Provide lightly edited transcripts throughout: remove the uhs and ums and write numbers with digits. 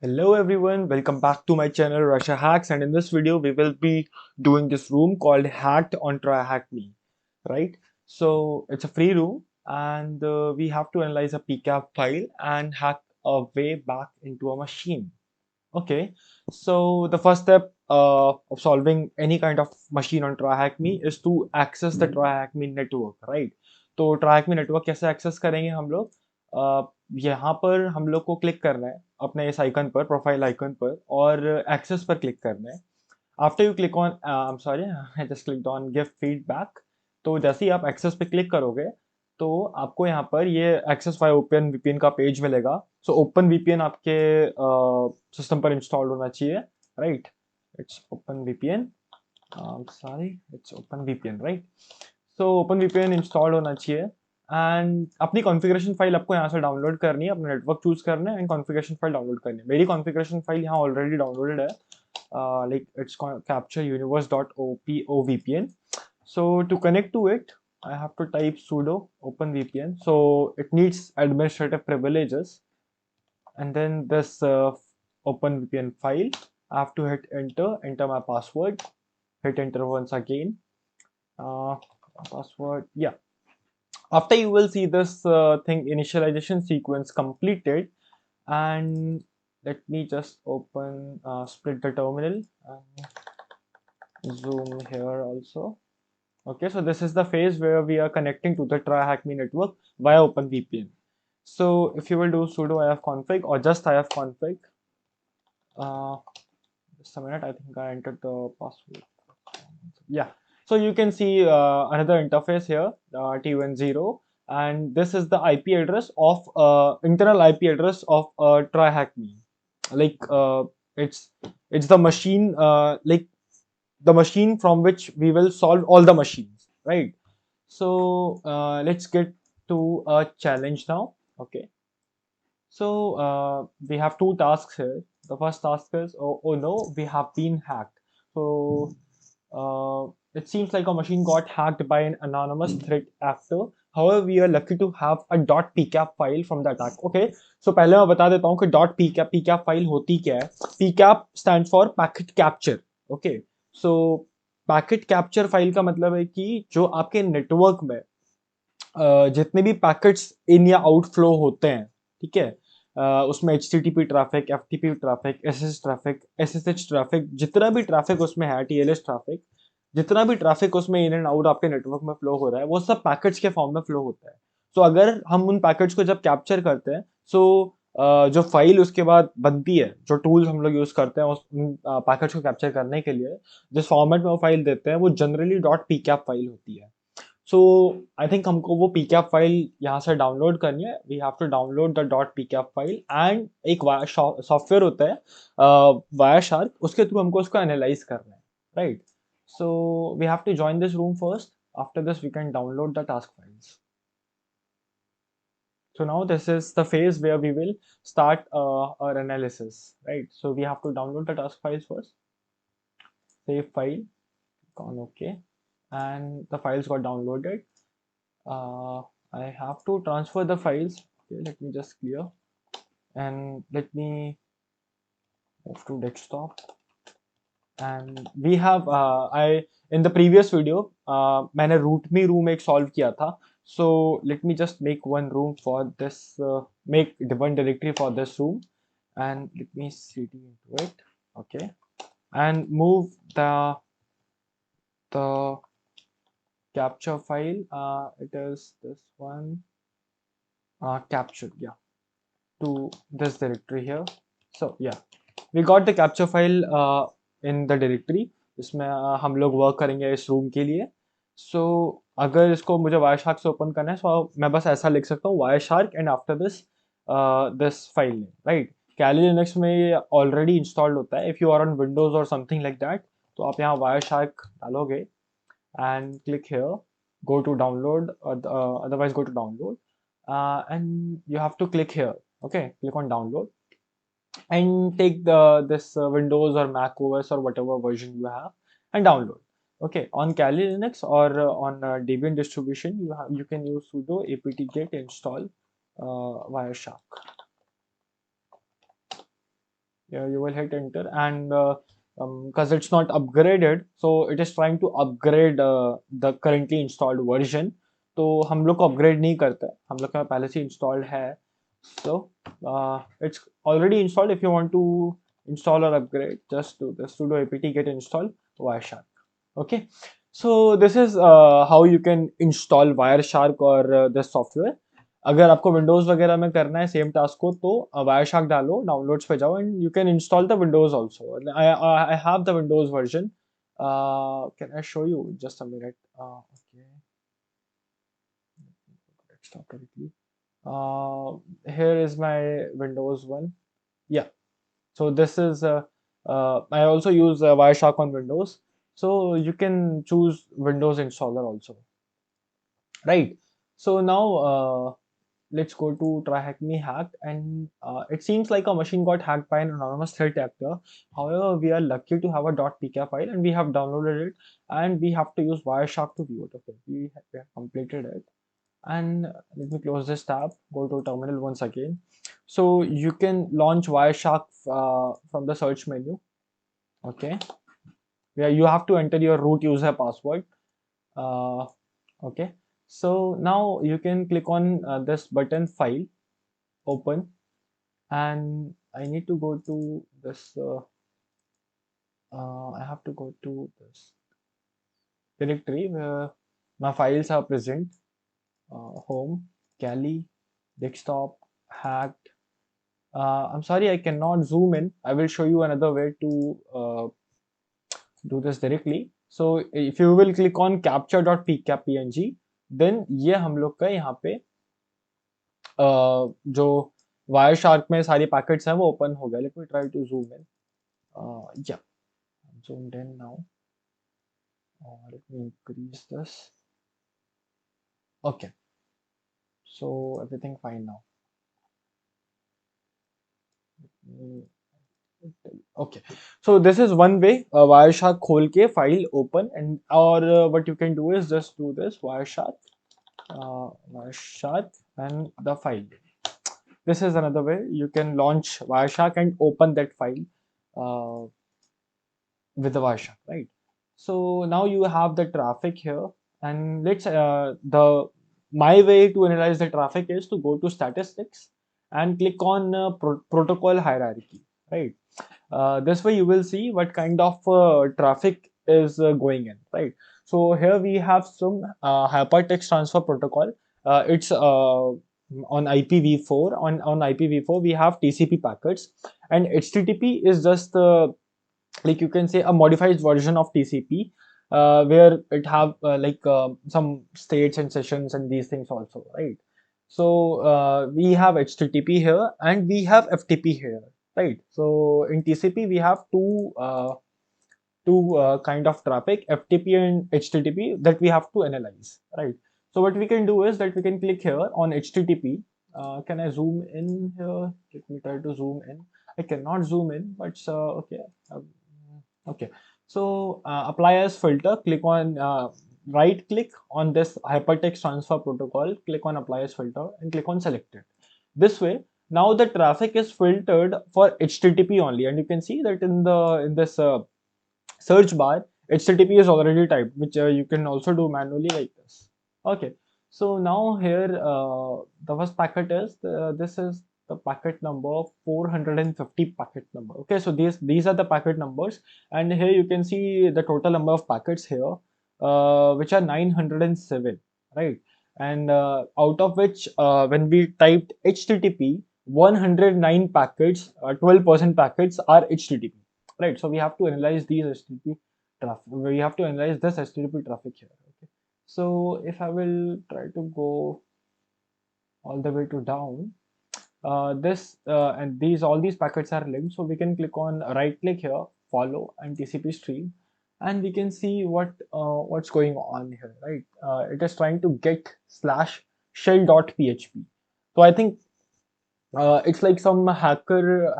Hello everyone, welcome back to my channel Russia Hacks, and in this video we will be doing this room called Hacked on TryHackMe, right? So it's a free room and we have to analyze a PCAP file and hack a way back into a machine. Okay, so the first step of solving any kind of machine on TryHackMe is to access the TryHackMe network, right? तो TryHackMe network कैसे access करेंगे हम लोग? यहाँ पर हम लोग को क्लिक करना है अपने इस आइकन पर, प्रोफाइल आइकन पर, और एक्सेस पर क्लिक करना है. After you click on, I am sorry, I just clicked on give feedback. तो जैसे ही आप एक्सेस पे क्लिक करोगे तो आपको यहाँ पर ये एक्सेस वाई ओपन वीपीएन का पेज मिलेगा. सो ओपन वीपीएन आपके सिस्टम पर इंस्टॉल होना चाहिए, right? It's open VPN, sorry, it's open VPN, right? So open VPN install होना चाहिए एंड अपनी कॉन्फ़िगरेशन फाइल आपको यहाँ से डाउनलोड करनी है, अपना नेटवर्क चूज करना है एंड कॉन्फ़िगरेशन फाइल डाउनलोड करनी है. मेरी कॉन्फ़िगरेशन फाइल यहाँ ऑलरेडी डाउनलोडेड है, like it's capture universe.opvpn. So to connect to it, I have to type sudo openvpn. So it needs administrative privileges, and then this openvpn file. I have to hit enter my password, hit enter once again. Uh, Password, yeah. After you will see this thing initialization sequence completed, and let me just open split the terminal and zoom here also. Okay, so this is the phase where we are connecting to the TryHackMe network via OpenVPN. So if you will do sudo ifconfig or just ifconfig, uh, just a minute, I think I entered the password. Yeah, so you can see another interface here, T10, and this is the IP address of internal IP address of TryHackMe. Like it's it's the machine, like the machine from which we will solve all the machines, right? So let's get to a challenge now. Okay, so we have two tasks here. The first task is, oh no, we have been hacked. So it seems like a machine got hacked by an anonymous threat actor. However, we are lucky to have a .pcap file from the attack. Okay, so पहले मैं बता देता हूँ कि .pcap file होती क्या है. PCAP stands for packet capture. Okay, so packet capture file का मतलब है कि जो आपके नेटवर्क में जितने भी पैकेट्स इन या आउट फ्लो होते हैं, ठीक है, उसमें H T T P traffic, F T P traffic, S S traffic, S S H traffic, जितना भी ट्रैफिक उसमें है, टी एल एस ट्रैफिक, जितना भी ट्रैफिक उसमें इन एंड आउट आपके नेटवर्क में फ्लो हो रहा है, वो सब पैकेट्स के फॉर्म में फ्लो होता है. तो अगर हम उन पैकेट्स को जब कैप्चर करते हैं, सो जो फाइल उसके बाद बनती है, जो टूल्स हम लोग यूज करते हैं उस पैकेट्स को कैप्चर करने के लिए, जिस फॉर्मेट में वो फाइल देते हैं, वो जनरली .pcap फाइल होती है. सो आई थिंक हमको वो pcap फाइल यहाँ से डाउनलोड करनी है. We have to download the .pcap file and एक सॉफ्टवेयर होता है वाया शार्क, उसके थ्रू हमको उसको एनालाइज करना है, right? So we have to join this room first. After this we can download the task files. So now this is the phase where we will start our analysis, right? So we have to download the task files first. Save file, on OK, and the files got downloaded. uh, I have to transfer the files. Okay, let me just clear and let me move to desktop. And we have I in the previous video मैंने root me room एक solve किया था. So let me just make one room for this, make one directory for this room, and let me cd into it. Okay, and move the capture file. It is this one, capture, yeah, to this directory here. So yeah, we got the capture file in the directory. इसमें हम लोग work करेंगे इस room के लिए. सो अगर इसको मुझे वायरशार्क से ओपन करना है, तो मैं बस ऐसा लिख सकता हूँ, Wireshark and after this this file name, right? Kali Linux में ये ऑलरेडी इंस्टॉल्ड होता है. If you are on Windows और समथिंग लाइक दैट, तो आप यहाँ वायरशार्क डालोगे and click here, go to download, otherwise go to download, and you have to click here. Okay, click on download and take this Windows or Mac OS or whatever version you have and download. Okay, on Kali Linux or on Debian distribution, you can use sudo apt-get install Wireshark. here you will hit enter, and because it's not upgraded, so it is trying to upgrade the currently installed version. तो हम लोग को upgrade नहीं करता है, हम लोग का पहले से installed है. So it's already installed. If you want to install or upgrade, just do this sudo apt get install Wireshark. Okay, so this is how you can install Wireshark or this software. अगर आपको Windows वगैरह में करना है same task को, तो Wireshark डालो, downloads पे जाओ, and you can install the Windows also. I have the Windows version. Can I show you just a minute? Okay, stop directly. Here is my Windows one. Yeah, so this is I also use Wireshark on Windows, so you can choose Windows installer also, right? So now let's go to TryHackMe hacked, and it seems like a machine got hacked by an anonymous threat actor. However, we are lucky to have a .pk file, and we have downloaded it, and we have to use Wireshark to view it. Okay, we have completed it, and let me close this tab, go to terminal once again. So you can launch Wireshark from the search menu. Okay, where you have to enter your root user password. Okay, so now you can click on this button, file, open, and I need to go to this I have to go to this directory where my files are present. Home, Kali, desktop, hacked. I'm sorry, I cannot zoom in. I will show you another way to do this directly. So if you will click on capture.pkpng, then ये हम लोग का यहाँ पे जो Wireshark में सारी packets हैं वो ओपन हो गया. Let me try to zoom in. Yeah, I'm zoomed in now. Let me increase this. Okay, so everything fine now. Okay, so this is one way Wireshark खोल के file open, and or what you can do is just do this Wireshark and the file. This is another way you can launch Wireshark and open that file with the Wireshark, right? So now you have the traffic here, and let's my way to analyze the traffic is to go to statistics and click on protocol hierarchy, right? This way you will see what kind of traffic is going in, right? So here we have some hypertext transfer protocol. It's on IPv4. On IPv4 we have TCP packets, and HTTP is just like you can say a modified version of TCP, where it have some states and sessions and these things also, right? So we have HTTP here and we have FTP here, right? So in TCP we have two kind of traffic, FTP and HTTP, that we have to analyze, right? So what we can do is that we can click here on HTTP. Can I zoom in here? Let me try to zoom in. I cannot zoom in, but okay. Okay, so apply as filter, click on right click on this hypertext transfer protocol, click on apply as filter and click on selected. This way now the traffic is filtered for HTTP only, and you can see that in this search bar HTTP is already typed, which you can also do manually like this. Okay, so now here the first packet is this is the packet number 450 packet number. Okay, so these are the packet numbers, and here you can see the total number of packets here, which are 907, right? And out of which when we typed HTTP, 109 packets, 12% packets are HTTP, right? So we have to analyze these HTTP traffic. We have to analyze this HTTP traffic here. Okay, so if I will try to go all the way to down, this and all these packets are linked, so we can click on right click here, follow and TCP stream, and we can see what's going on here, right? It is trying to get /shell.php. So I think it's like some hacker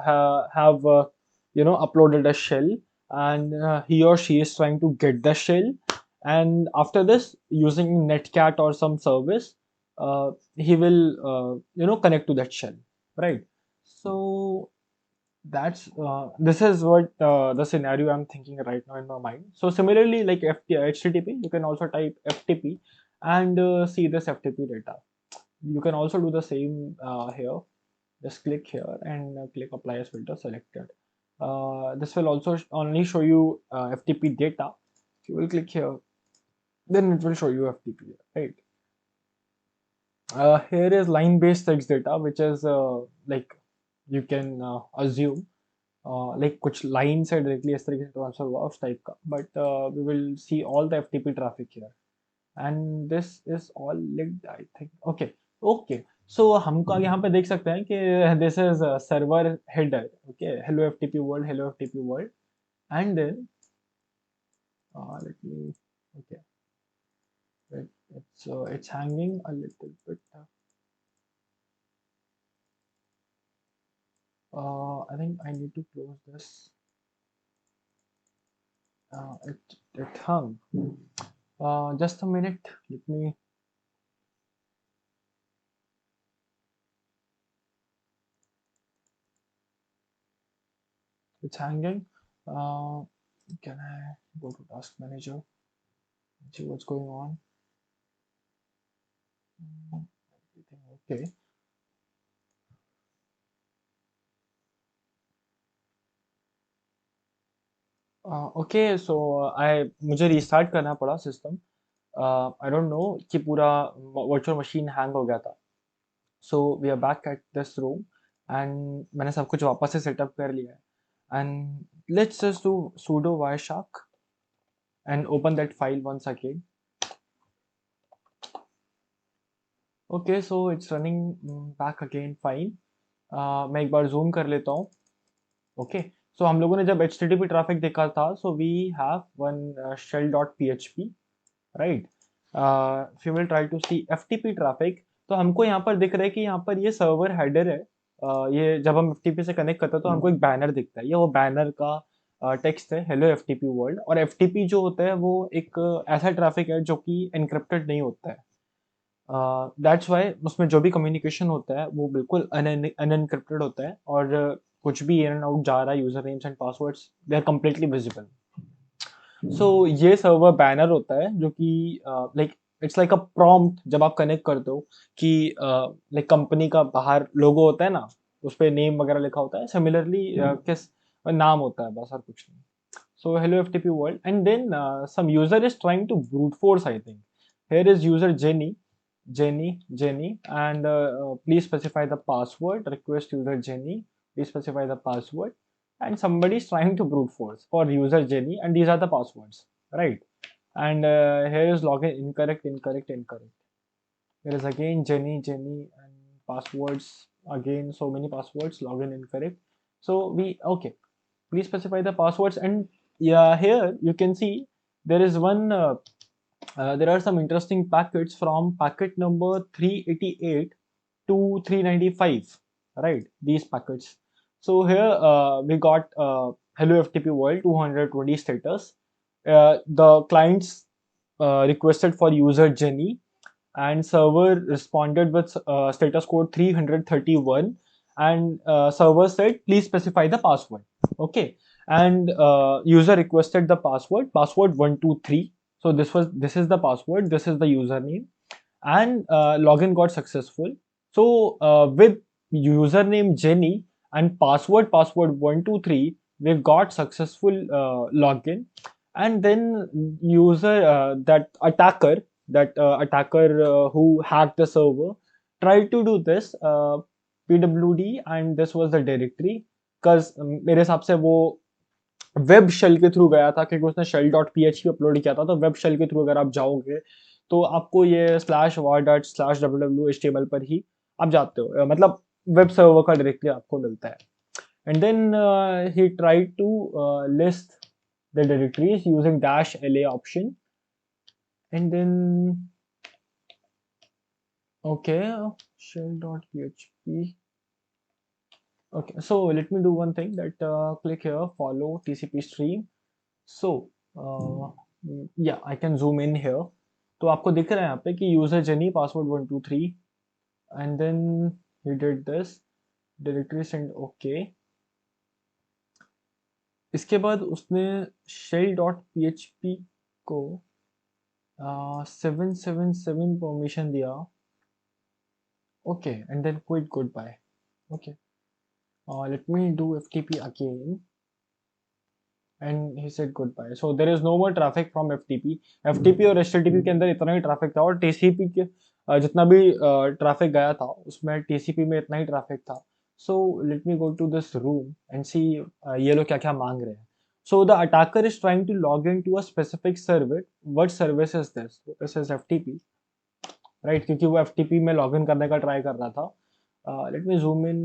have uploaded a shell, and he or she is trying to get the shell, and after this using netcat or some service he will connect to that shell, right? So This is what the scenario I'm thinking right now in my mind. So similarly, like HTTP, you can also type FTP and see this FTP data. You can also do the same here. Just click here and click apply as filter selected. This will also only show you FTP data. If you will click here, then it will show you FTP, right? Here is line-based text data, which is like you can assume like कुछ line से directly इस तरीके से transfer हुआ उस type का, but we will see all the FTP traffic here and this is all linked I think. Okay okay, so हमको यहाँ पे देख सकते हैं कि this is server header, okay, hello FTP world, hello FTP world, and then let me, okay, it's hanging a little bit. I think I need to close this. It hung. Just a minute. Let me. It's hanging. Can I go to Task Manager and see what's going on? Everything okay. Okay, so I मुझे restart करना पड़ा system. I don't know कि पूरा virtual machine hang हो गया था. So we are back at this room and मैंने सब कुछ वापस से setup कर लिया है. And let's just do sudo wireshark and open that file once again. Okay, so it's running back again fine. मैं एक बार zoom कर लेता हूँ. Okay, so हम लोगों ने जब HTTP ट्रैफिक देखा था, so we have one shell.php, right? If you will try to see FTP traffic, तो हमको यहाँ पर दिख रहा है कि यहाँ पर ये सर्वर हेडर है. ये जब हम FTP से कनेक्ट करते हैं तो हमको एक बैनर दिखता है, ये वो बैनर का टेक्स्ट है, हेलो FTP वर्ल्ड. और FTP जो होता है वो एक ऐसा ट्रैफिक है जो कि एनक्रिप्टेड नहीं होता है. दैट्स वाई उसमें जो भी कम्युनिकेशन होता है वो बिल्कुल अनएनक्रिप्टेड होता है, और कुछ भी इन एंड आउट जा रहा है, user names and passwords, they are completely visible. So ये सर्वर बैनर होता है जो कि like it's like a prompt जब आप कनेक्ट करते हो कि लाइक कंपनी का बाहर लोगो होता है ना, उस पर नेम वगैरह लिखा होता है, सिमिलरली किस नाम होता है, बस और कुछ नहीं. So hello FTP world, and then some user is trying to brute force, I think. Here is user Jenny, and please specify the password. Request user Jenny, please specify the password. And somebody is trying to brute force for user Jenny, and these are the passwords, right? And here is login incorrect. There is again Jenny, and passwords again, so many passwords, login incorrect. So we, okay, please specify the passwords. And yeah, here you can see there is one there are some interesting packets from packet number 388 to 395, right? These packets. So here we got hello FTP world 220 status. The clients requested for user Jenny, and server responded with status code 331, and server said please specify the password. Okay, and user requested the password 123. So this is the password, this is the username, and login got successful. So with username Jenny and password 123, we got successful login. And then user that attacker who hacked the server tried to do this pwd, and this was the directory, because मेरे हिसाब से वो web shell के through गया था, क्योंकि उसने shell dot P H P upload किया था. तो वेब शेल के थ्रू अगर आप जाओगे तो आपको ये slash var dot slash W H T M L पर ही आप जाते हो, मतलब वेब सर्वर का डायरेक्टली आपको मिलता है. And then he tried to list the directories using dash L A option. And then okay, shell.php. Okay, so let me do one thing, that click here, follow TCP stream. So yeah, I can zoom in here. तो आपको दिख रहा है यहाँ पे कि user jenny password 123, and then he did this directory send. Okay, इसके बाद उसने shell डॉट php को 777 परमिशन दिया. Okay, and then quit goodbye. Okay, let me do ftp again. And he said goodbye. So there is no more traffic from FTP. FTP और HTTP के अंदर इतना ही traffic था, और TCP के जितना भी ट्रैफिक गया था उसमें TCP में इतना ही ट्रैफिक था. So let me go to this room and see ये लोग क्या क्या मांग रहे हैं. So the attacker is trying to log into a specific server. What service is this? This is FTP, right? क्योंकि वो FTP में login करने का ट्राई कर रहा था. Let me zoom in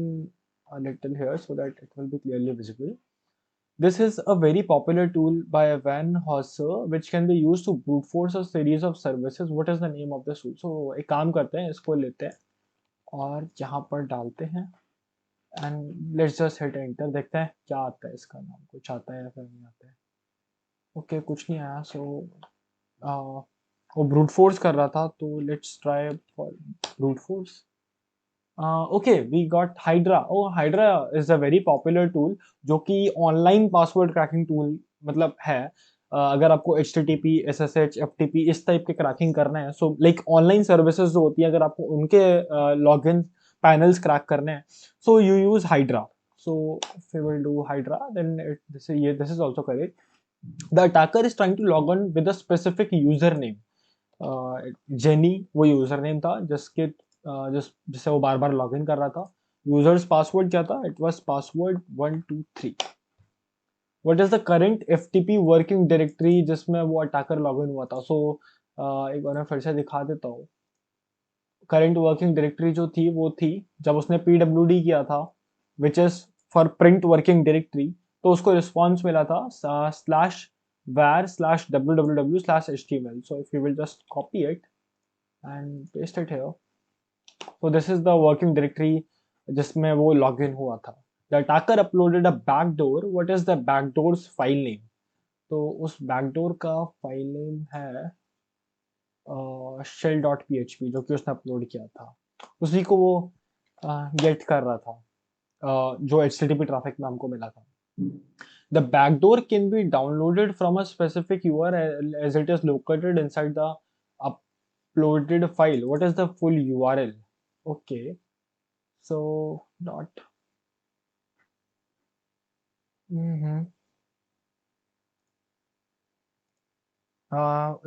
a little here so that it will be clearly visible. This is a very popular tool by Van Hosser which can be used to brute force a series of services. What is the name of the tool? So एक काम करते हैं, इसको लेते हैं और यहाँ पर डालते हैं and let's just hit enter. देखते हैं क्या आता है, इसका नाम कुछ आता है या फिर नहीं आता है. Okay, कुछ नहीं आया. So वो brute force कर रहा था, तो let's try for brute force. Okay, we got Hydra. Oh, Hydra is a very popular tool जो कि ऑनलाइन पासवर्ड क्रैकिंग टूल मतलब है. अगर आपको HTTP, SSH, FTP इस टाइप के क्रैकिंग करना है, सो लाइक ऑनलाइन सर्विसेज जो होती है, अगर आपको उनके लॉगिन पैनल्स क्रैक करने हैं, so you use hydra. So if we will do Hydra, then this is also correct. The attacker is trying to log on with a specific username. Jenny वो user name था जिससे वो बार बार log in कर रहा था. Users password क्या था? It was password 123. What is the current FTP working directory जिसमें वो अटैकर लॉग इन हुआ था? सो एक बार मैं फिर से दिखा देता हूँ. करंट वर्किंग डायरेक्टरी जो थी वो थी जब उसने पीडब्ल्यूडी किया था, which is for print working directory, तो उसको रिस्पॉन्स मिला था /var/www/html. So if you will just copy it and paste it here. So this is the working directory जिसमें वो login हुआ था. The attacker uploaded a backdoor. What is the backdoor's file name? तो उस backdoor का file name है shell.php जो कि उसने अपलोड किया था. उसी को वो गेट कर रहा था जो HTTP ट्रैफिक में हमको मिला था. The backdoor can be downloaded from a specific URL as it is located inside the uploaded file. What is the full URL? Okay, so dot.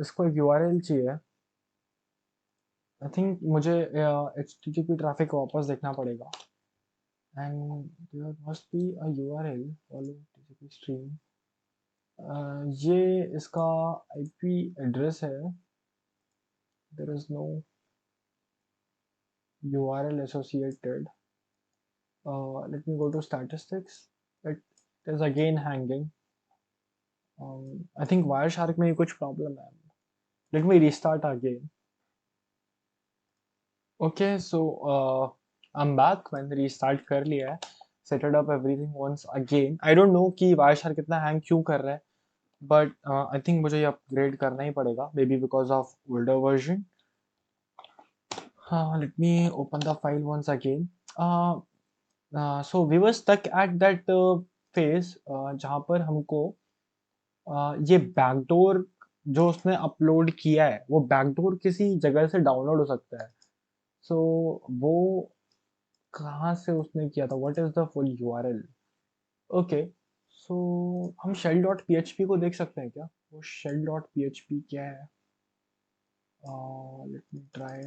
इसको एक URL चाहिए. आई थिंक मुझे HTTP ट्रैफिक वापस देखना पड़ेगा. And there must be a URL follow TCP stream. ये इसका IP address है. There is no URL associated. Let me go to statistics. It is again hanging. I think Wireshark में कुछ problem है. Let me restart again. Okay, so I'm back. मैंने restart कर लिया है. Set it up everything once again. I don't know कि Wireshark कितना hang क्यों कर रहा है, but I think मुझे ये upgrade करना ही पड़ेगा. Maybe because of older version. Let me open the file once again. So we were stuck at that phase जहाँ पर हमको ये बैकडोर जो उसने अपलोड किया है वो बैकडोर किसी जगह से डाउनलोड हो सकता है. सो वो कहाँ से उसने किया था? What is the full URL? Okay, so हम शेल डॉट पीएचपी को देख सकते हैं क्या? वो शेल डॉट पीएचपी क्या है? Let me try.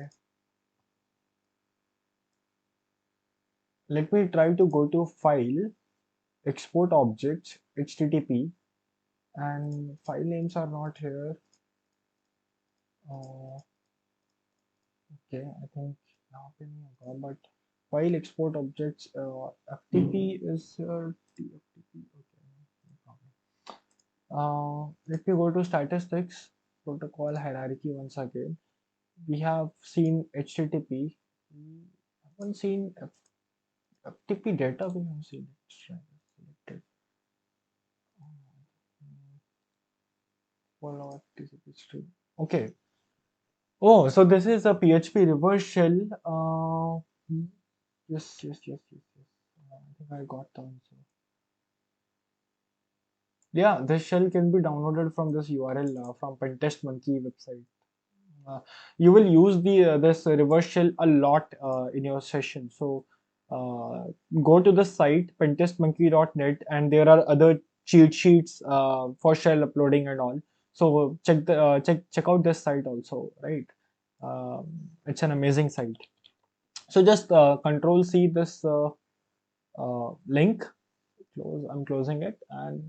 Let me try to go to file, export objects, HTTP, and file names are not here. Okay, I think यहाँ पे नहीं होगा, but file export objects, FTP is here. TFTP, okay. Let me go to statistics, protocol hierarchy once again. We have seen HTTP. We haven't seen FTP data. We have seen it. Selected. Follow TCP stream. Okay. Oh, so this is a PHP reverse shell. Yes. I think I got the answer. Yeah, this shell can be downloaded from this URL from Pentest Monkey website. You will use the this reverse shell a lot in your session. So uh, go to the site pentestmonkey.net, and there are other cheat sheets for shell uploading and all. So check out this site also, right? It's an amazing site. So just control C this link. I'm closing it and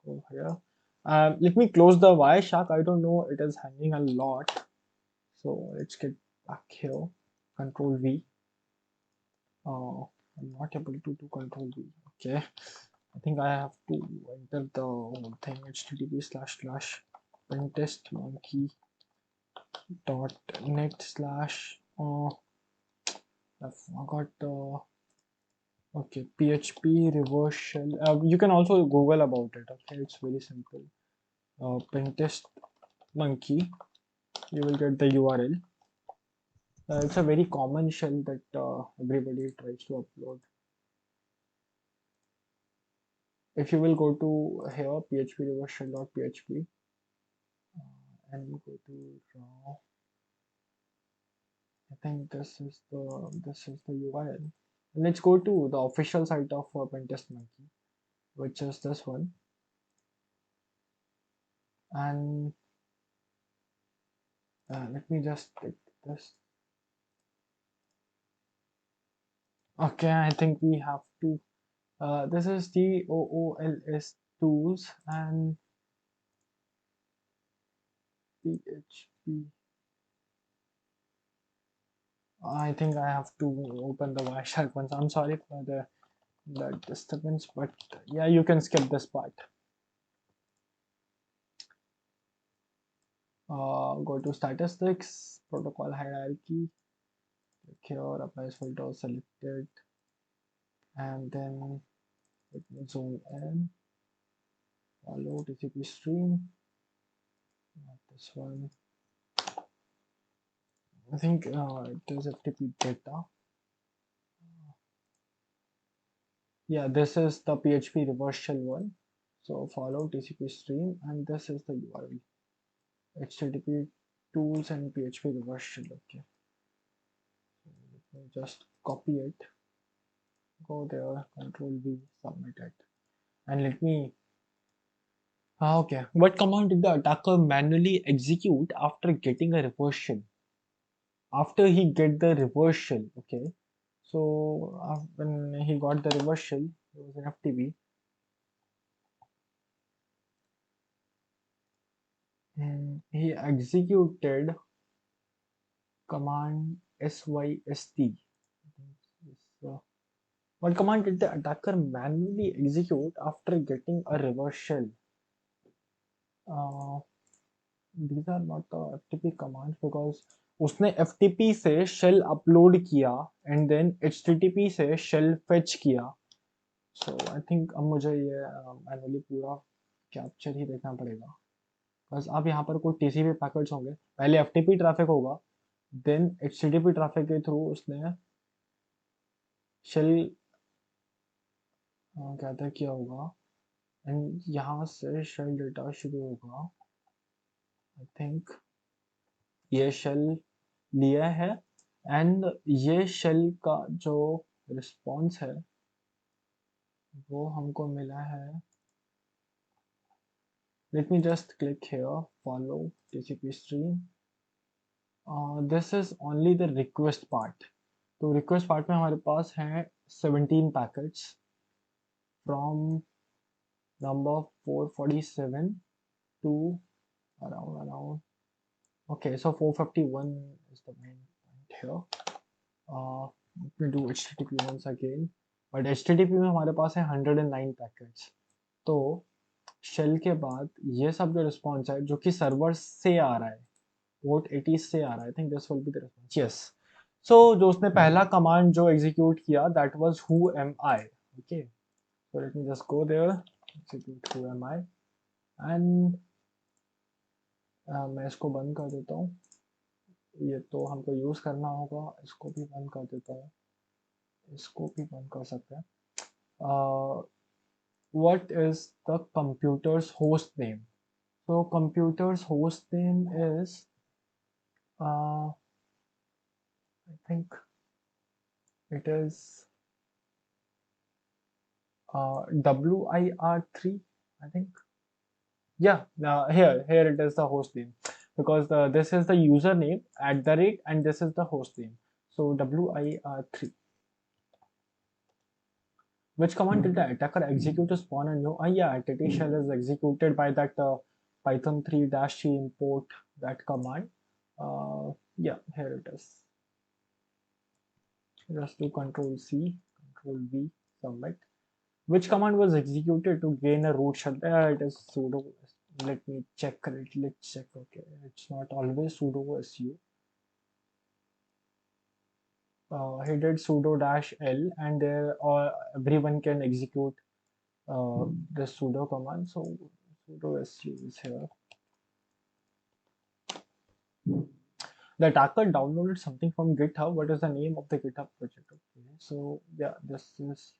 go here. Let me close the Wireshark. I don't know, it is hanging a lot. So let's get back here. Control V. I'm not able to do Control V. Okay. I think I have to enter the whole thing. http://pentestmonkey.net/ I forgot the okay, PHP reverse shell. You can also Google about it. Okay, it's very simple. Pentest monkey. You will get the URL. It's a very common shell that everybody tries to upload. If you will go to here, PHP reverse shell.php, and you go to raw. I think this is the URL. Let's go to the official site of Pentest Monkey, which is this one. And let me just take this. Okay, I think we have to. This is TOOLS tools and PHP. I think I have to open the Wireshark once. I'm sorry for the disturbance, but yeah, you can skip this part. Go to statistics, protocol hierarchy. Click here, apply filter selected, and then let me zoom in. Follow TCP stream. Not this one. I think it is FTP data. Yeah, this is the PHP reverse shell one. So follow TCP stream, and this is the URL. HTTP tools and PHP reverse shell. Okay, let me just copy it. Go there, Control V, submit it, and let me. Okay, what command did the attacker manually execute after getting a reverse shell? After he get the reverse shell, okay. So when he got the reverse shell, it was an FTP. And he executed command syst. What command did the attacker manually execute after getting a reverse shell? Uh, these are not the FTP commands because उसने FTP से shell upload किया and then HTTP से shell fetch किया. So I think अब मुझे ये manually पूरा capture ही देखना पड़ेगा. बस अब यहाँ पर कोई TCP पैकेट्स होंगे. पहले FTP ट्रैफिक होगा, then HTTP ट्रैफिक के थ्रू उसने shell क्या किया होगा एंड यहाँ से शेल डेटा शुरू होगा. आई थिंक ये शेल लिया है एंड ये शेल का जो रिस्पॉन्स है वो हमको मिला है. Let me just click here, follow TCP stream. This is only the request part. तो रिक्वेस्ट पार्ट में हमारे पास हैं 17 packets from number 447 to around. Okay, so 451 is the main point here. Let me do HTTP once again. But HTTP में हमारे पास है 109 packets. तो shell के बाद ये सब जो रिस्पॉन्स है जो कि सर्वर से आ रहा है, पोर्ट 80 से आ रहा है, I think this will be the response. Yes. So जो उसने पहला कमांड जो एग्जीक्यूट किया that was who am I. Okay, so let me just go there, execute who am I, and मैं इसको बंद कर देता हूँ. ये तो हमको यूज करना होगा. इसको भी बंद कर देता हूँ. इसको भी बंद कर सकते हैं. what is the computer's host name? So computer's host name is I think it is WIR3, I think. Yeah, now here it is the host name, because this is the username at the rate and this is the host name. So WIR3. Which command did the attacker execute to spawn a new? Yeah, TT shell is executed by that Python 3-c import that command. Yeah, here it is. Just do Control C, Control V, submit. Which command was executed to gain a root shell? It is sudo. Let me check it. Let's check. Okay, it's not always sudo su. He did sudo -l, and there everyone can execute the sudo command. So sudo su is here. The attacker downloaded something from GitHub. What is the name of the GitHub project? Okay, so yeah, this is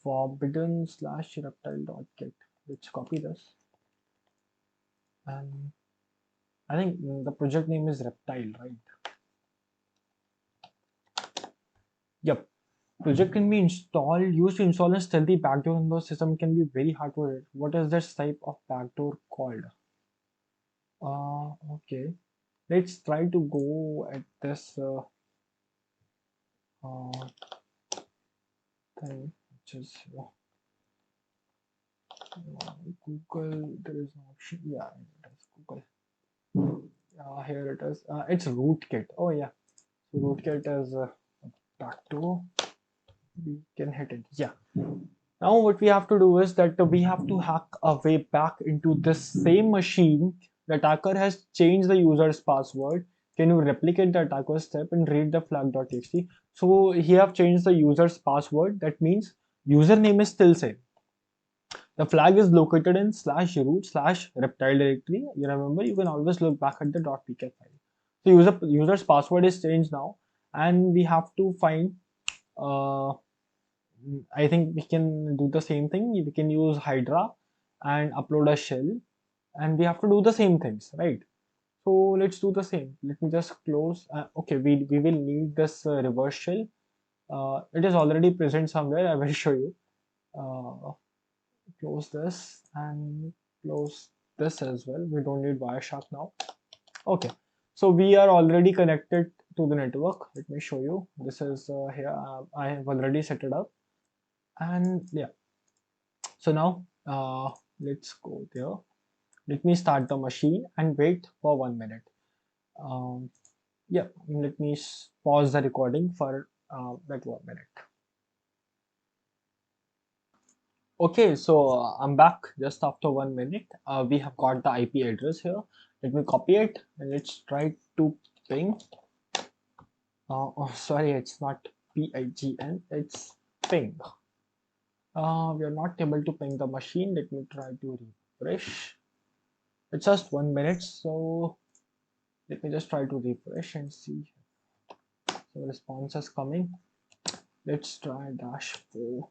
forbidden/reptile.git. Let's copy this, and I think the project name is Reptile, right? Yep. Project can be installed, used to install a stealthy backdoor in the system, can be very hard to read. What is this type of backdoor called? Okay. Let's try to go at this uh, thing, which is Google. There is no option. Yeah, it is Google. Here it is. It's rootkit. Oh yeah. So rootkit is backdoor. We can hit it. Yeah. Now what we have to do is that we have to hack our way back into this same machine. The attacker has changed the user's password. Can you replicate the attacker's step and read the flag.txt? So he have changed the user's password. That means username is still same. The flag is located in /root/reptile directory. You remember, you can always look back at the .pk file. So user's password is changed now, and we have to find I think we can do the same thing. We can use Hydra and upload a shell, and we have to do the same things, right? So let's do the same. Let me just close. Okay, we will need this reverse shell. It is already present somewhere. I will show you. Close this and close this as well. We don't need Wireshark now. Okay, so we are already connected to the network. Let me show you. This is here. I have already set it up, and yeah. So now let's go there. Let me start the machine and wait for 1 minute. Um, yeah, let me pause the recording for like 1 minute. Okay, so I'm back just after 1 minute. We have got the IP address here. Let me copy it and let's try to ping. Oh, sorry, it's not PIGN, it's ping. We are not able to ping the machine. Let me try to refresh. It's just 1 minute, so let me just try to refresh and see. So response is coming. Let's try -4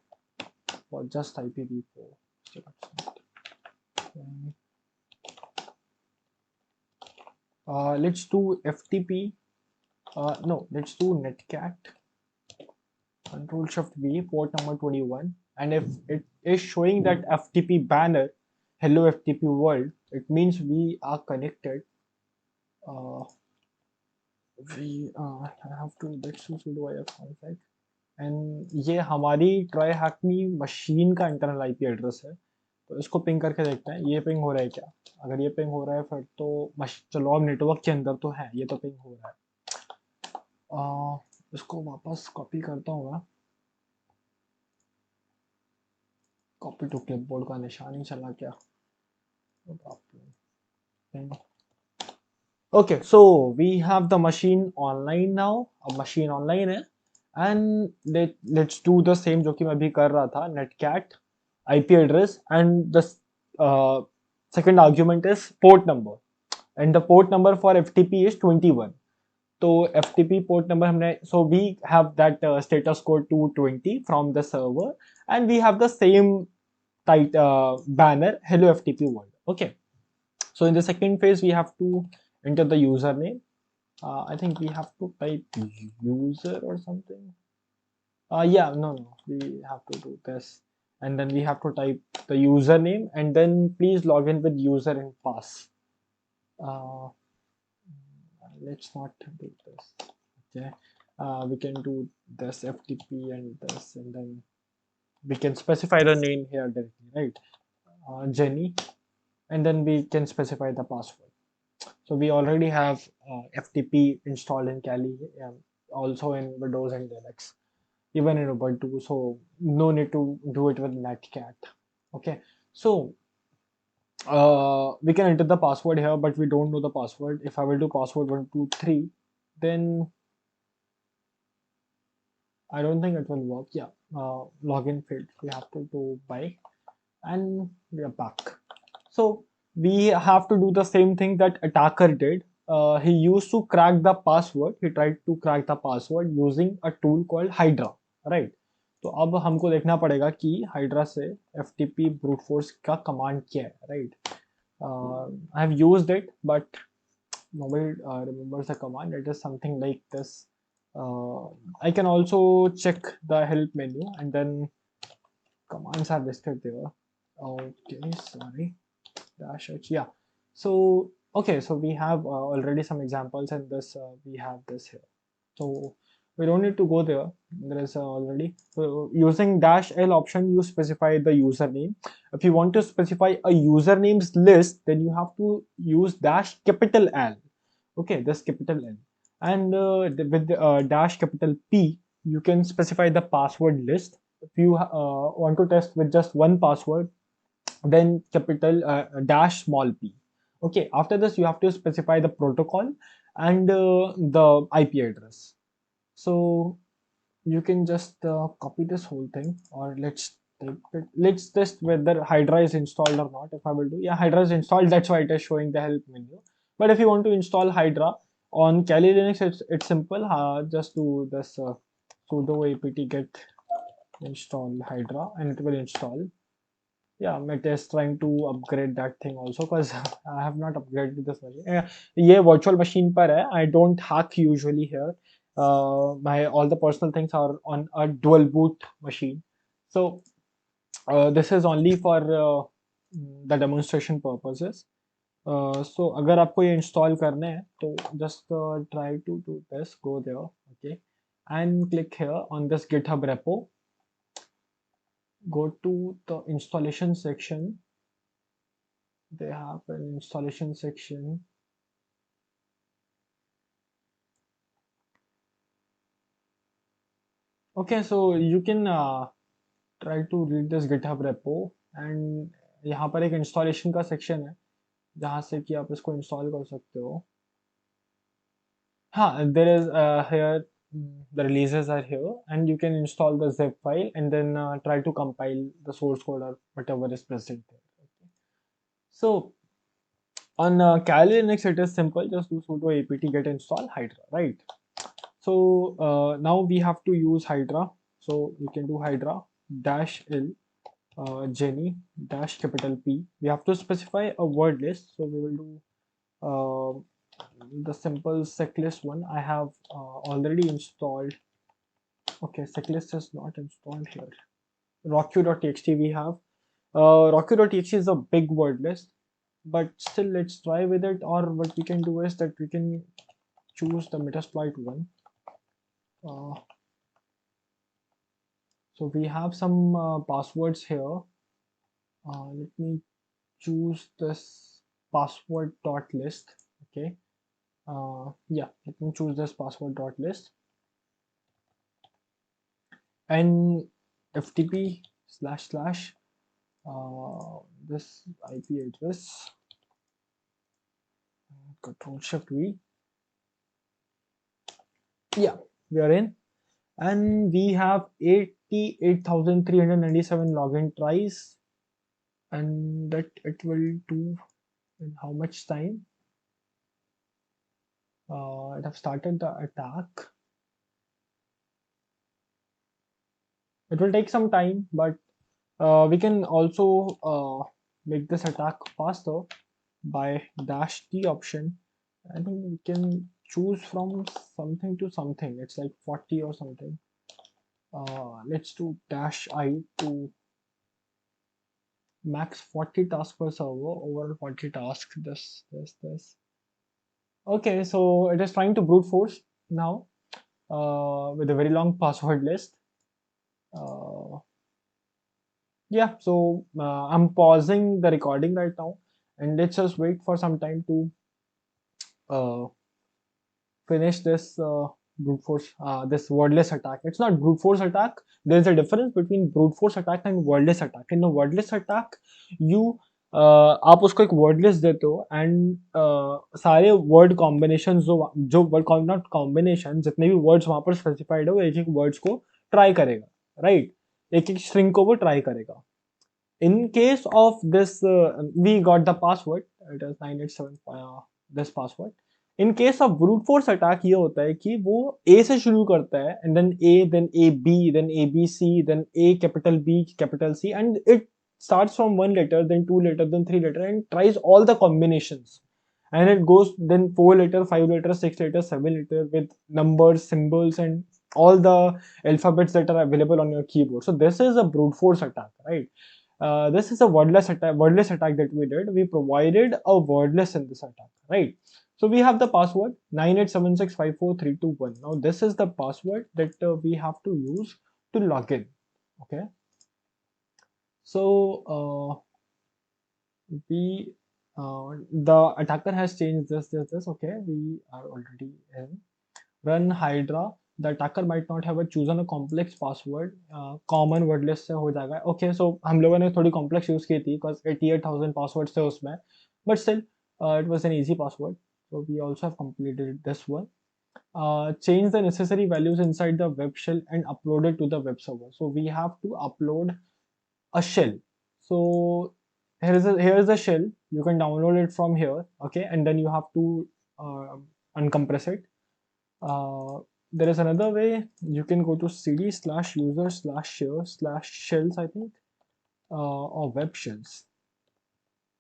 for just IPv4. Let's do FTP. No, let's do netcat. Control Shift V, port number 21. And if it is showing that FTP banner, hello FTP world, it means we are connected. I have to let's do sudo ifconfig, and ये हमारी try हैकमी machine का internal IP address है, तो इसको ping करके देखते हैं ये पिंग हो रहा है क्या. अगर ये पिंग हो रहा है फिर तो चलो अब नेटवर्क के अंदर तो है, ये तो पिंग हो रहा है. इसको वापस कॉपी करता हूँ मैं. कॉपी टू क्लिपबोर्ड का निशान ही चला क्या. Okay, so we have the machine online now. अब machine online है, and let's do the same जो कि मैं भी कर रहा था. Netcat IP address and the second argument is port number, and the port number for FTP is 21. तो FTP port number हमने, so we have that status code 220 from the server, and we have the same banner, hello FTP world. Okay, so in the second phase we have to enter the username. I think we have to type user or something. Yeah, no, we have to do this, and then we have to type the username, and then please log in with user and pass. uh, let's not do this. Okay, we can do this FTP and this, and then we can specify the name here directly, right? Jenny, and then we can specify the password. So we already have FTP installed in Kali, also in Windows and Linux, even in Ubuntu. So no need to do it with Netcat. Okay, so we can enter the password here, but we don't know the password. If I will do password 123, then I don't think it will work. Yeah, login failed. We have to do by, and we are back. So we have to do the same thing that attacker did. He used to crack the password. He tried to crack the password using a tool called Hydra, right? तो अब हमको देखना पड़ेगा कि Hydra से FTP brute force का command क्या है, right? I have used it, but nobody remembers the command. It is something like this. I can also check the help menu, and then commands are listed there. Okay, sorry. Dash H, yeah. So okay, so we have already some examples, and this we have this here. So we don't need to go there. There is already, so using dash L option, you specify the username. If you want to specify a usernames list, then you have to use dash capital L. Okay, this capital L, and with the, dash capital P, you can specify the password list. If you want to test with just one password, then capital dash small p. Okay, after this you have to specify the protocol and the IP address. So you can just copy this whole thing, or let's test whether Hydra is installed or not. If I will do, yeah, Hydra is installed, that's why it is showing the help menu. But if you want to install Hydra on Kali Linux, it's simple. Just do this sudo apt get install Hydra, and it will install. Yeah, Meta is trying to upgrade that thing also, because I have not upgraded this machine. ये virtual machine पर है. I don't hack usually here. My all the personal things are on a dual boot machine. So this is only for the demonstration purposes. So अगर आपको ये install करने हैं, तो just try to do this. Go there, okay, and click here on this GitHub repo. Go to the installation section. They have an installation section. Okay, so you can try to read this GitHub repo, and यहाँ पर एक installation का section है जहाँ से कि आप इसको install कर सकते हो. हाँ, there is here the releases are here, and you can install the zip file and then try to compile the source code or whatever is present there. Okay. So on Kali Linux, it is simple. Just do sudo apt get install Hydra, right? So now we have to use Hydra. So we can do Hydra dash L Jenny dash capital P. We have to specify a word list. So we will do the simple seclist one. I have already installed. Okay, seclist is not installed here. Rocku.txt we have. Rocku.txt is a big word list, but still let's try with it. Or what we can do is that we can choose the Metasploit one. So we have some passwords here. Let me choose this password dot list. Okay. Yeah, let me choose this password dot list, and FTP slash slash this IP address, Control Shift V. Yeah, we are in, and we have 88,397 login tries, and that it will do in how much time? it have started the attack. It will take some time, but we can also make this attack faster by dash T option. I think we can choose from something to something. It's like 40 or something. Let's do dash I to max 40 tasks per server over 40 tasks. This. Okay, so it is trying to brute force now with a very long password list. Uh, yeah, so I'm pausing the recording right now, and let's just wait for some time to uh, finish this brute force, this wordless attack. It's not brute force attack. There's a difference between brute force attack and wordless attack. In a wordless attack, you आप उसको एक wordless देते हो and सारे word combination जो word not combination जितने भी words वहां पर स्पेसिफाइड है वो एक एक वर्ड्स को ट्राई करेगा, राइट एक एक स्ट्रिंग को वो ट्राई करेगा. In case of this, we got the password. It is 987. This password. In case of brute force attack, ये होता है कि वो A से शुरू करता है and then A, then AB, then ABC, then A capital B, capital C, and it starts from one letter, then two letter, then three letter, and tries all the combinations. And it goes then four letter, five letter, six letter, seven letter with numbers, symbols, and all the alphabets that are available on your keyboard. So this is a brute force attack, right? This is a wordless attack that we did. We provided a wordless in this attack, right? So we have the password 9876543221. Now this is the password that we have to use to log in. Okay. So we the attacker has changed this. Okay, we are already in. Run Hydra. The attacker might not have chosen a complex password. Common wordless से हो जाएगा. Okay, so हम लोगों ने थोड़ी complex use की थी because 88,000 passwords थे उसमें, but still it was an easy password. So we also have completed this one. Change the necessary values inside the web shell and upload it to the web server. So we have to upload a shell. So here is the shell. You can download it from here. Okay, and then you have to uncompress it. There is another way. You can go to cd/user/share/shells, I think, or web shells.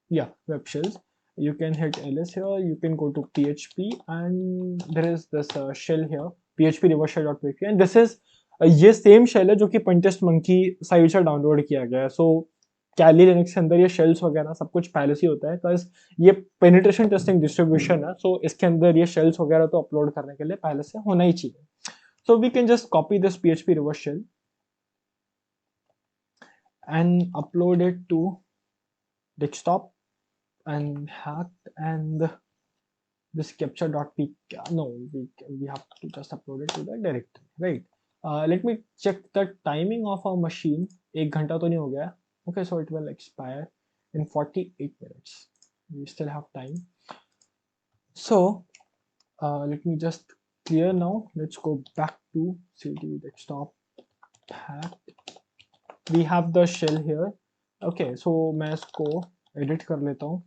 Yeah, web shells. You can hit ls here. You can go to php, and there is this shell here, php reverse shell.php, and this is ये same shell है जो कि pentest monkey site से download किया गया है. सो कैली Linux के अंदर ये शेल्स वगैरह सब कुछ पहले से होता है बिकॉज ये पेनिट्रेशन टेस्टिंग डिस्ट्रीब्यूशन है. सो इसके अंदर ये शेल्स वगैरह तो अपलोड करने के लिए पहले से होना ही चाहिए. So we can just copy this php reverse shell and upload it to desktop and hacked and this capture.p. No, we have to just upload it to the directory, right? Let me check the timing of our machine. एक घंटा तो नहीं हो गया. Okay, so it will expire in 48 minutes. We still have time. So let me just clear now. Let's go back to cd desktop hack. We have the shell here. Okay, so मैं इसको edit कर लेता हूँ.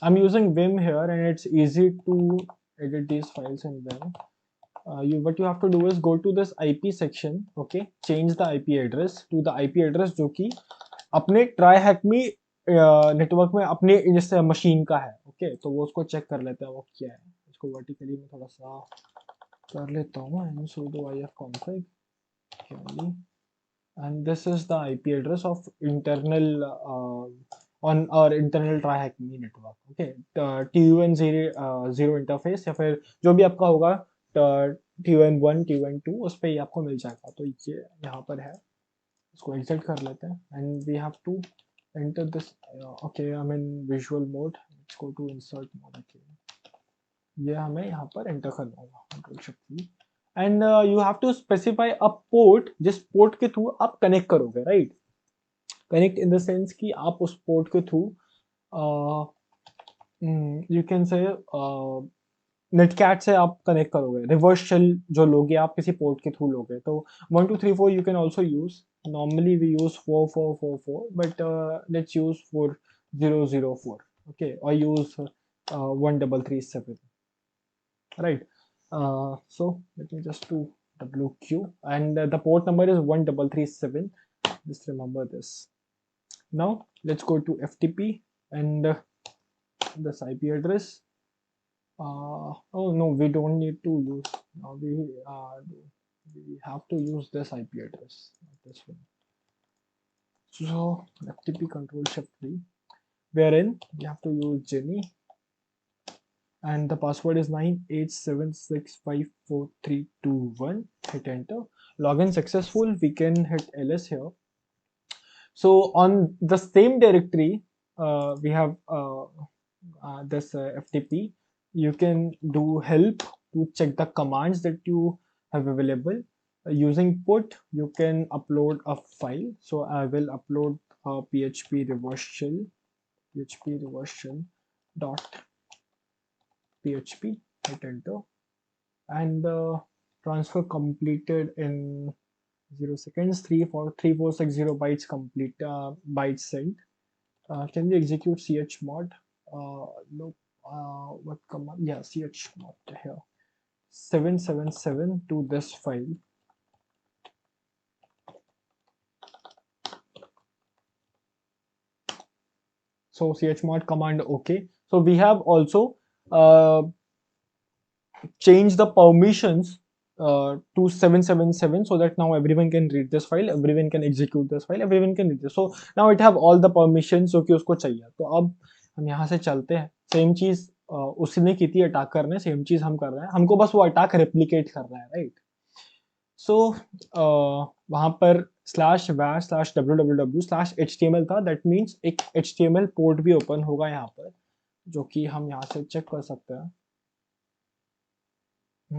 I'm using Vim here and it's easy to edit these files in Vim. What you have to do is go to this IP section, okay, change the IP address to the IP address जो कि अपने TryHackMe network में अपने जैसे machine का है. Okay, तो वो उसको चेक कर लेते हैं वो क्या है. इसको वर्टिकली में थोड़ा सा कर लेता हूँ and sudo ifconfig and this is the IP address of internal on our internal TryHackMe network. Okay, TUN0 interface या फिर जो भी आपका होगा TUN1 TUN2 उस पर ही आपको मिल जाएगा. तो ये यहाँ पर है, इसको exit कर लेते हैं and we have to enter this. Okay, I'm in visual mode. Let's go to insert mode again. ये हमें यहाँ पर enter करना होगा Control Shift V and you have to specify a port जिस पोर्ट के थ्रू आप कनेक्ट करोगे, right? Connect in the sense कि आप उस पोर्ट के थ्रू यू कैन से नेटकैट से आप कनेक्ट करोगे. रिवर्स शेल जो लोगे आप किसी पोर्ट के थ्रू लोगे तो 1 2 3 4 you can also use. Normally we use 4 4 4 4 but let's use for 004. Okay, or use 1337, right? So let me just do WQ, and the port number is 1337. Just remember this. Now let's go to FTP and this IP address. Oh no, we don't need to use. We have to use this IP address, not this one. So FTP control shift 3, wherein we have to use Jenny, and the password is 987654321. Hit enter. Login successful. We can hit ls here. So on the same directory, we have this FTP. You can do help to check the commands that you have available. Using put, you can upload a file. So I will upload a PHP reverse shell, dot PHP. Hit enter, and transfer completed in 0 seconds. 34360 bytes complete. Bytes sent. Can we execute chmod? No. What command? Yeah, chmod here. 777 to this file. So chmod command, okay. So we have also changed the permissions to 777, so that now everyone can read this file, everyone can execute this file, everyone can read this. So now it have all the permissions जो कि उसको चाहिए. तो अब हम यहाँ से चलते हैं. सेम चीज उसने की थी अटैकर ने, सेम चीज हम कर रहे हैं. हमको बस वो अटैक रेप्लिकेट करना है, राइट? सो वहां पर /var/www/html था. दैट मीन्स एक HTML पोर्ट भी ओपन होगा यहाँ पर, जो कि हम यहाँ से चेक कर सकते हैं. I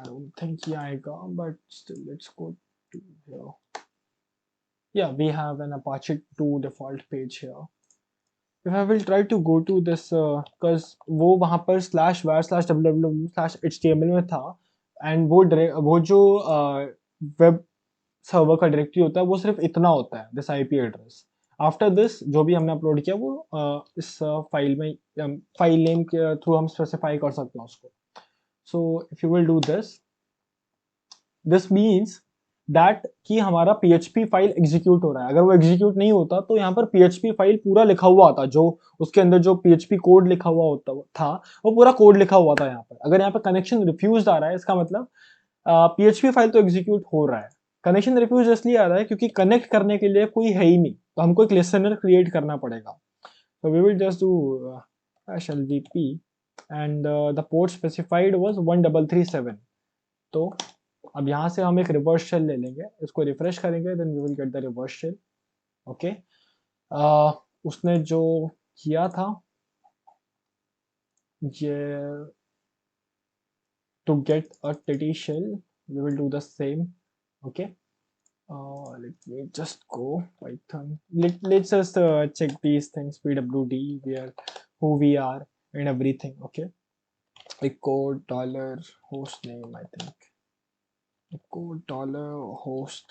don't think ये आएगा, but still let's go to here. Yeah, we have an Apache 2 default page here. If I will try to go to this, because वो वहाँ पर /var/www/html में था, and वो जो वेब सर्वर का डायरेक्टरी होता है वो सिर्फ इतना होता है, this IP address. After this जो भी हमने अपलोड किया वो इस फाइल में, फाइल नेम के थ्रू हम स्पेसिफाई कर सकते हैं उसको. So if you will do this means that कि हमारा PHP फाइल एग्जीक्यूट हो रहा है. अगर वो एग्जीक्यूट नहीं होता तो यहाँ पर PHP फाइल पूरा लिखा हुआ आता, जो उसके अंदर जो PHP कोड लिखा हुआ होता था वो पूरा कोड लिखा हुआ था यहाँ पर. अगर यहाँ पर कनेक्शन रिफ्यूज आ रहा है, इसका मतलब PHP फाइल तो एग्जीक्यूट हो रहा है. कनेक्शन रिफ्यूज इसलिए आ रहा है क्योंकि कनेक्ट करने के लिए कोई है ही नहीं, तो हमको एक लिसनर क्रिएट करना पड़ेगा. So we will just do /lvp and the port specified was 1337. तो अब यहाँ से हम एक रिवर्स शेल ले लेंगे, इसको रिफ्रेश करेंगे, then we will get the reverse shell. Okay, उसने जो किया था ये, to get a teddy shell we will do the same. Okay, let me just go Python. Let's just check these things, pwd, where, who we are, and everything. Okay, echo dollar host name, I think echo dollar host,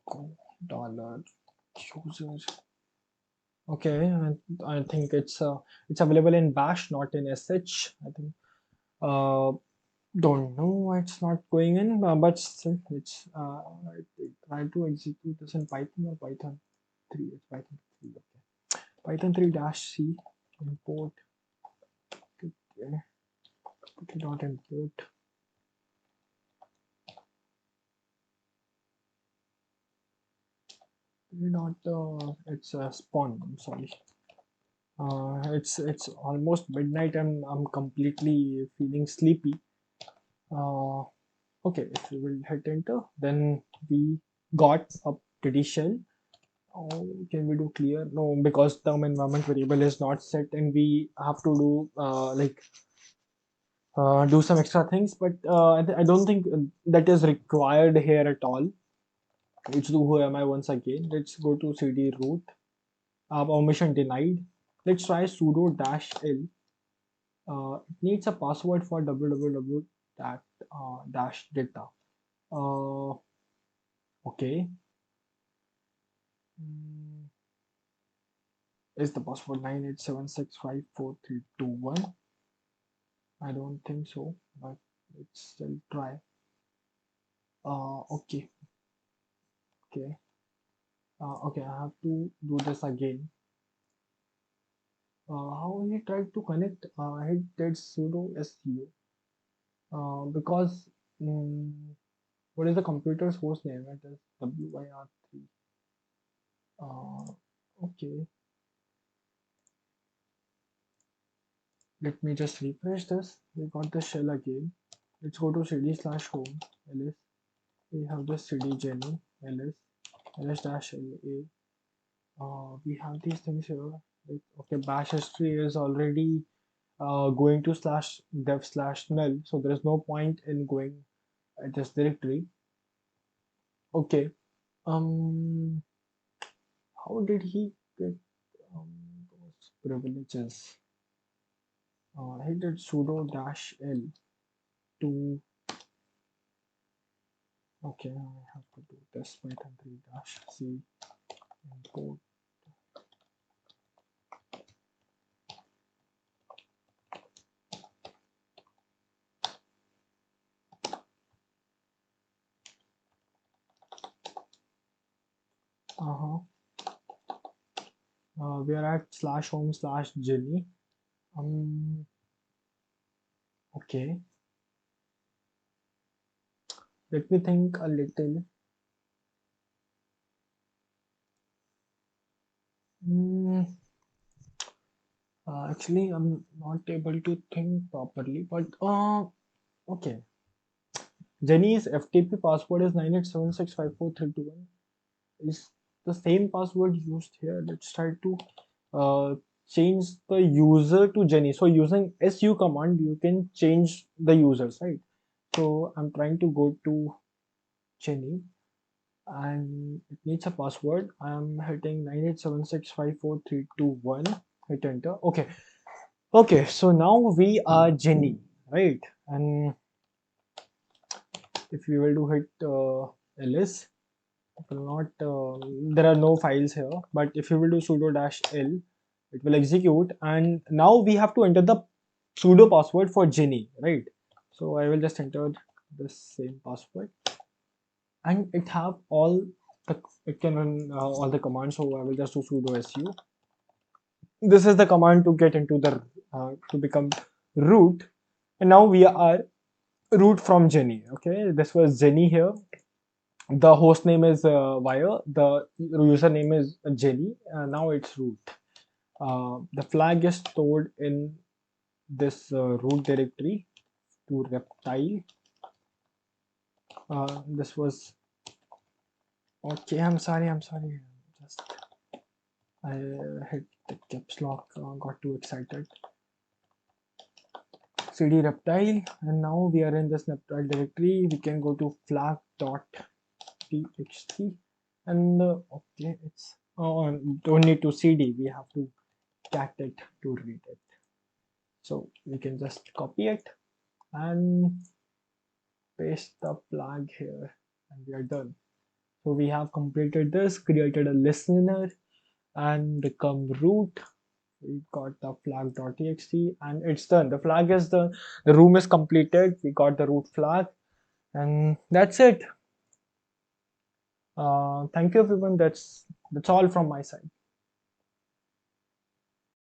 echo dollar user. Okay, I think it's available in bash, not in sh, I think. Don't know why it's not going in, but still it's try to execute this in Python or Python 3. It's Python 3. Okay, Python 3 -c import. Okay, dot import. Not it's spawn. I'm sorry. It's almost midnight and I'm completely feeling sleepy. Okay, if we will hit enter, then we got a pretty shell. Oh, can we do clear? No, because term environment variable is not set, and we have to do do some extra things. But I don't think that is required here at all. Let's do who am I once again. Let's go to cd root. Permission denied. Let's try sudo -l. It needs a password for www dash data. Okay. Is the password 987654321? I don't think so, but let's still try. Okay, okay, okay. I have to do this again. How he tried to connect? He did sudo su. Because what is the computer's host name? It is WIR3. Okay. Let me just refresh this. We got the shell again. Let's go to cd/home ls. We have the cd jenny ls ls-la. We have these things here. Okay, bash history is already going to /dev/null, so there is no point in going at this directory. Okay. How did he get those privileges? He did sudo -l to. Okay, I have to do this python 3-c import. We are at /home/jenny. Okay. Let me think a little. Actually, I'm not able to think properly, but okay. Jenny's FTP password is 987654321. Is the same password used here? Let's try to change the user to Jenny. So using su command, you can change the users, right? So I'm trying to go to Jenny and it needs a password. I'm hitting 987654321. Hit enter. Okay. Okay, so now we are Jenny, right? And if you will do hit ls, it will not, there are no files here, but if you will do sudo -l, it will execute. And now we have to enter the sudo password for Jenny, right? So I will just enter the same password and it have all the, it can run all the commands. So I will just do sudo su. This is the command to get into the to become root, and now we are root from Jenny. Okay, this was Jenny here. The host name is wire, the username is Jenny. Now it's root. The flag is stored in this root directory to reptile. This was okay. I'm sorry. Just I hit the caps lock. Got too excited. Cd reptile, and now we are in this reptile directory. We can go to flag.txt and okay, it's don't need to cd. We have to cat it to read it. So we can just copy it and paste the flag here, and we are done. So we have completed this, created a listener, and become root. We got the flag.txt and it's done. The flag is the room is completed. We got the root flag, and that's it. Thank you everyone. That's all from my side.